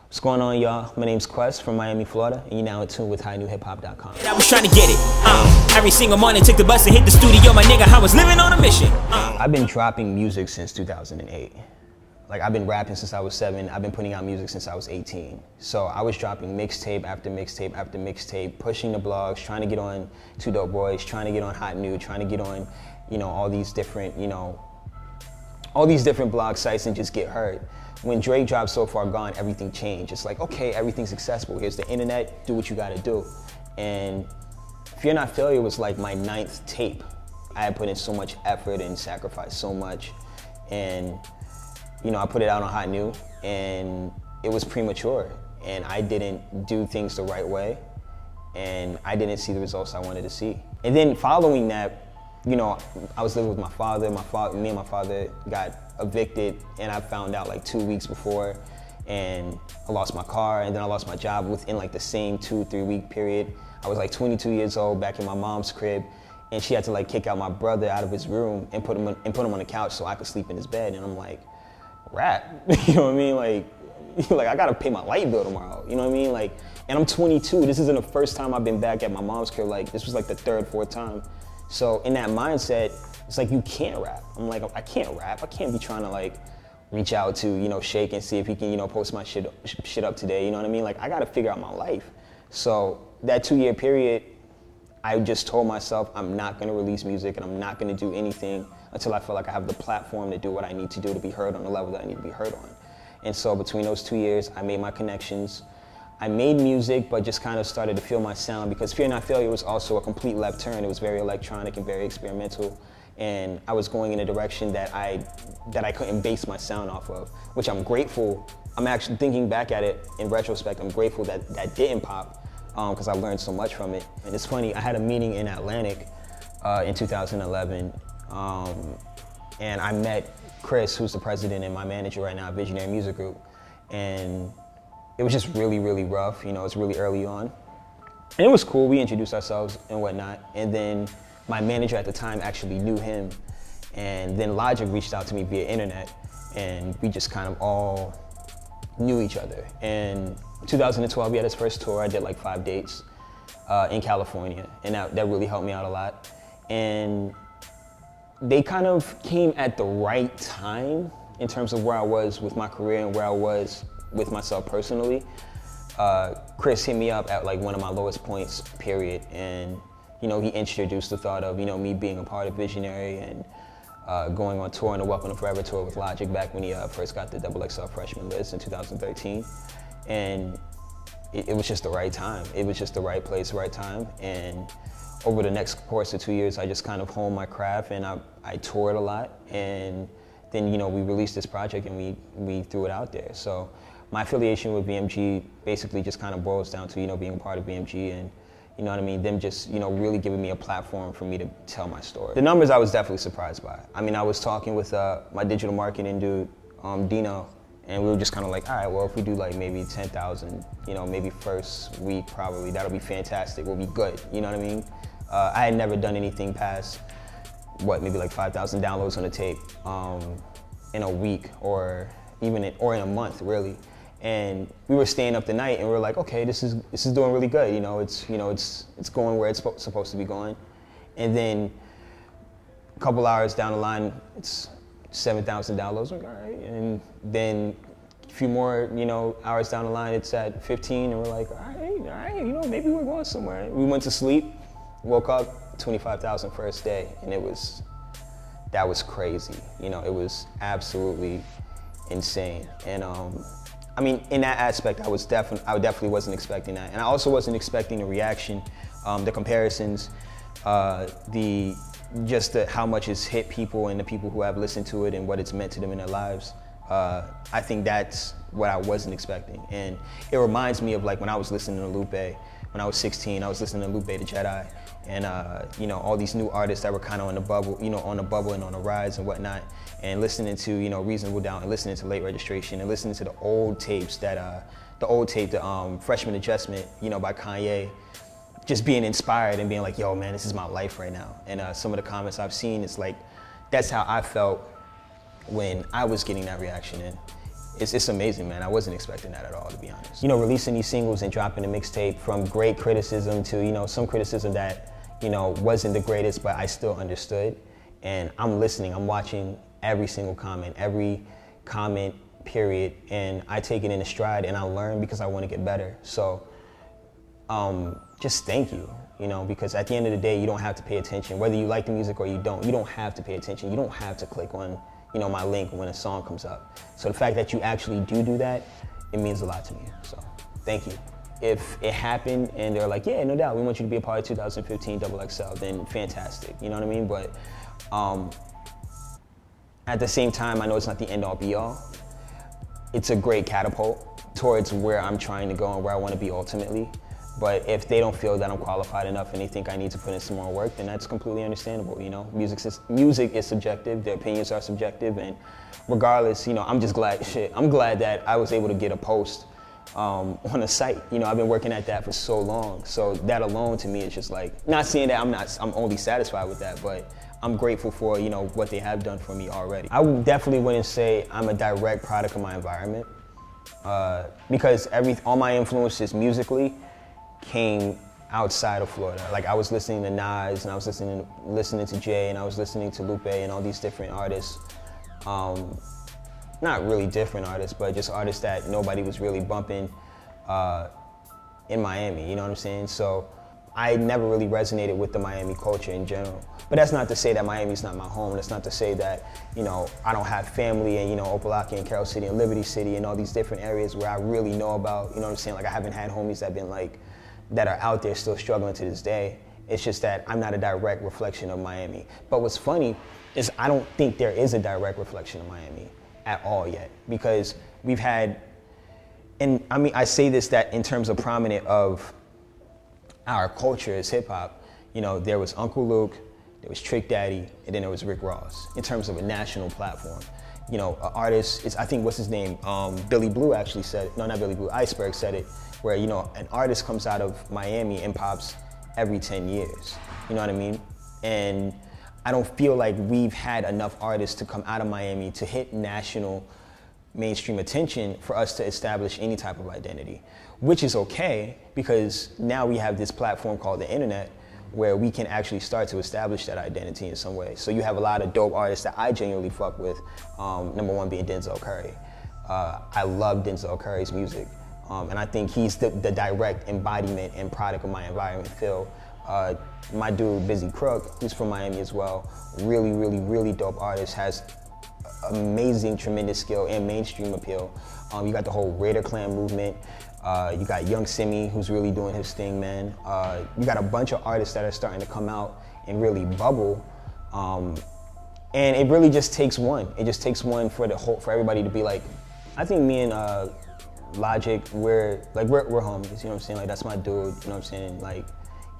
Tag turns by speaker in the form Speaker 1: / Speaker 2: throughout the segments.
Speaker 1: What's going on, y'all? My name's QueSt from Miami, Florida, and you're now in tune with HighNewHipHop.com.
Speaker 2: I was trying to get it. Every single morning, took the bus and hit the studio, my nigga. I was living on a mission.
Speaker 1: I've been dropping music since 2008. Like, I've been rapping since I was 7. I've been putting out music since I was 18. So I was dropping mixtape after mixtape after mixtape, pushing the blogs, trying to get on Two Dope Boys, trying to get on Hot New, trying to get on, all these different, all these different blog sites and just get heard. When Drake dropped So Far Gone, everything changed. It's like, okay, everything's accessible. Here's the internet, do what you gotta do. And Fear Not Failure was like my 9th tape. I had put in so much effort and sacrificed so much. And, I put it out on Hot New, and it was premature. And I didn't do things the right way, and I didn't see the results I wanted to see. And then following that, I was living with my father. Me and my father got evicted, and I found out like 2 weeks before, and I lost my car, and then I lost my job within like the same 2-3 week period. I was like 22 years old back in my mom's crib, and she had to like kick out my brother out of his room and put him on the couch so I could sleep in his bed. And I'm like, rap, you know what I mean? Like I gotta pay my light bill tomorrow, you know what I mean? Like, and I'm 22. This isn't the first time I've been back at my mom's crib. Like, this was like the 3rd, 4th time. So in that mindset, it's like, you can't rap. I'm like, I can't rap. I can't be trying to like reach out to, Shake and see if he can, post my shit up today, you know what I mean? Like, I gotta figure out my life. So that 2-year period, I just told myself I'm not gonna release music and I'm not gonna do anything until I feel like I have the platform to do what I need to do to be heard on the level that I need to be heard on. And so between those 2 years, I made my connections. I made music, but just kind of started to feel my sound, because Fear Not Failure was also a complete left turn. It was very electronic and very experimental. And I was going in a direction that I couldn't base my sound off of, which I'm grateful. I'm actually thinking back at it in retrospect, I'm grateful that that didn't pop, because I learned so much from it. And it's funny, I had a meeting in Atlantic in 2011, and I met Chris, who's the president and my manager right now at Visionary Music Group. And it was just really, really rough. It's really early on. And it was cool, we introduced ourselves and whatnot. And then my manager at the time actually knew him. And then Logic reached out to me via internet, and we just kind of all knew each other. And 2012, we had his first tour. I did like 5 dates in California, and that really helped me out a lot. And they kind of came at the right time in terms of where I was with my career and where I was with myself personally. Chris hit me up at like one of my lowest points, period. And, he introduced the thought of, me being a part of Visionary and going on tour on the Welcome to Forever tour with Logic back when he first got the XXL freshman list in 2013. And it was just the right time. It was just the right place, right time. And over the next course of 2 years, I just kind of honed my craft, and I toured a lot. And then, we released this project and we threw it out there. So my affiliation with BMG basically just kind of boils down to, being a part of BMG and, them just, really giving me a platform for me to tell my story. The numbers I was definitely surprised by. I was talking with my digital marketing dude, Dino, and we were just kind of like, all right, well, if we do like maybe 10,000, maybe first week probably, that'll be fantastic, we'll be good, you know what I mean? I had never done anything past, maybe like 5,000 downloads on a tape in a week or in a month, really. And we were staying up the night, and we were like, okay, this is doing really good. It's going where it's supposed to be going. And then a couple hours down the line, it's 7,000 downloads. Like, all right. And then a few more, hours down the line, it's at 15, and we're like, all right, maybe we're going somewhere. We went to sleep, woke up, 25,000 first day, and that was crazy. It was absolutely insane. And in that aspect, I definitely wasn't expecting that. And I also wasn't expecting the reaction, the comparisons, how much it's hit people and the people who have listened to it and what it's meant to them in their lives. I think that's what I wasn't expecting. And it reminds me of like when I was listening to Lupe. When I was 16, I was listening to Lupe the Jedi, and all these new artists that were kind of on the bubble, and on the rise and whatnot, and listening to Reasonable Doubt, and listening to Late Registration, and listening to the old tapes the Freshman Adjustment, by Kanye, just being inspired and being like, yo, man, this is my life right now. And some of the comments I've seen, it's like, that's how I felt when I was getting that reaction. it's amazing, man. I wasn't expecting that at all, to be honest. You know, releasing these singles and dropping a mixtape from great criticism to, you know, some criticism that, you know, wasn't the greatest, but I still understood. And I'm listening, I'm watching every single comment, every comment, period, and I take it in a stride and I learn because I want to get better. So just thank you, you know, because at the end of the day, you don't have to pay attention. Whether you like the music or you don't have to pay attention. You don't have to click on, you know, my link when a song comes up. So the fact that you actually do that, it means a lot to me. So thank you. If it happened and they're like, yeah, no doubt, we want you to be a part of 2015 XXL, then fantastic, you know what I mean? But at the same time, I know it's not the end all be all. It's a great catapult towards where I'm trying to go and where I want to be ultimately. But if they don't feel that I'm qualified enough and they think I need to put in some more work, then that's completely understandable, you know? Music is subjective, their opinions are subjective, and regardless, you know, I'm just glad, I'm glad that I was able to get a post on a site. You know, I've been working at that for so long, so that alone to me is just like, not saying that I'm only satisfied with that, but I'm grateful for, you know, what they have done for me already. I definitely wouldn't say I'm a direct product of my environment, because all my influences musically came outside of Florida. Like I was listening to Nas, and I was listening to Jay, and I was listening to Lupe and all these different artists. Not really different artists, but just artists that nobody was really bumping in Miami, you know what I'm saying? So I never really resonated with the Miami culture in general. But that's not to say that Miami's not my home. That's not to say that, you know, I don't have family in, you know, Opelika and Carroll City and Liberty City and all these different areas where I really know about, you know what I'm saying? Like I haven't had homies that are out there still struggling to this day. It's just that I'm not a direct reflection of Miami. But what's funny is I don't think there is a direct reflection of Miami at all yet, because we've had, and I mean, I say this that in terms of prominent of our culture as hip hop, you know, there was Uncle Luke, there was Trick Daddy, and then there was Rick Ross in terms of a national platform. You know, an artist, I think, what's his name? Billy Blue actually said it. No, not Billy Blue, Iceberg said it, where, you know, an artist comes out of Miami and pops every 10 years. You know what I mean? And I don't feel like we've had enough artists to come out of Miami to hit national mainstream attention for us to establish any type of identity, which is okay, because now we have this platform called the internet where we can actually start to establish that identity in some way. So you have a lot of dope artists that I genuinely fuck with, number one being Denzel Curry. I love Denzel Curry's music, and I think he's the direct embodiment and product of my environment, Phil. My dude, Busy Crook, who's from Miami as well, really, really, really dope artist, has amazing, tremendous skill and mainstream appeal. You got the whole Raider Clan movement. You got Young Simi, who's really doing his thing, man. You got a bunch of artists that are starting to come out and really bubble. And it really just takes one. It just takes one for everybody to be like, I think me and Logic, we're homies, you know what I'm saying? Like, that's my dude, you know what I'm saying? Like,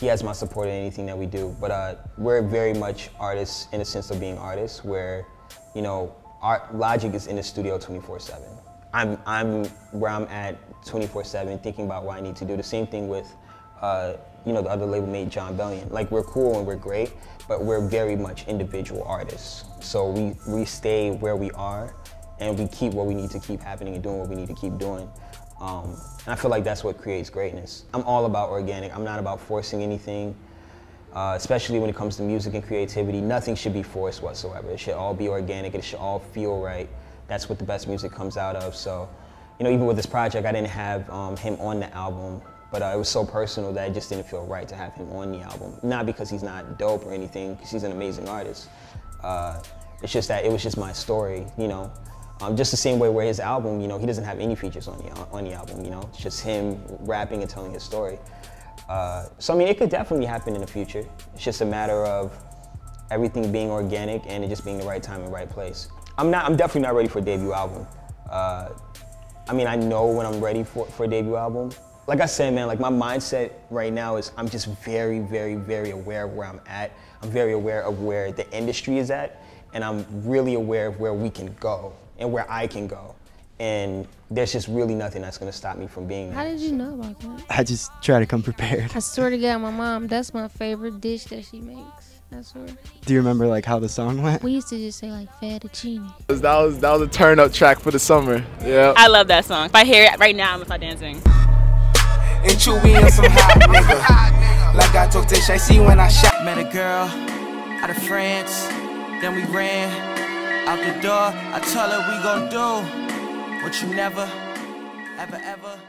Speaker 1: he has my support in anything that we do. But we're very much artists in the sense of being artists, where, you know, Logic is in the studio 24/7. I'm where I'm at 24/7, thinking about what I need to do. The same thing with, you know, the other label mate, John Bellion. Like, we're cool and we're great, but we're very much individual artists. So we stay where we are, and we keep what we need to keep happening and doing what we need to keep doing. And I feel like that's what creates greatness. I'm all about organic. I'm not about forcing anything, especially when it comes to music and creativity. Nothing should be forced whatsoever. It should all be organic. It should all feel right. That's what the best music comes out of. So, you know, even with this project, I didn't have him on the album, but it was so personal that it just didn't feel right to have him on the album. Not because he's not dope or anything, because he's an amazing artist. It's just that it was just my story, you know. Just the same way where his album, you know, he doesn't have any features on the album, you know. It's just him rapping and telling his story. So, I mean, it could definitely happen in the future. It's just a matter of everything being organic and it just being the right time and right place. I'm definitely not ready for a debut album. I mean, I know when I'm ready for a debut album. Like I said, man, like my mindset right now is I'm just very, very, very aware of where I'm at. I'm very aware of where the industry is at, and I'm really aware of where we can go and where I can go. And there's just really nothing that's gonna stop me from being there.
Speaker 3: How did you know about that?
Speaker 4: I just try to come prepared.
Speaker 3: I swear to God, my mom, that's my favorite dish that she makes. That's right.
Speaker 4: Do you remember like how the song went?
Speaker 3: We used to just say like fettuccine.
Speaker 5: That was a turn up track for the summer. Yeah.
Speaker 6: I love that song. If I hear it right now, I'm gonna start dancing.
Speaker 7: And you be in some hot nigga. Like I talk to Shay, see when I shot.
Speaker 8: Met a girl out of France, then we ran out the door. I told her we gon' do what you never, ever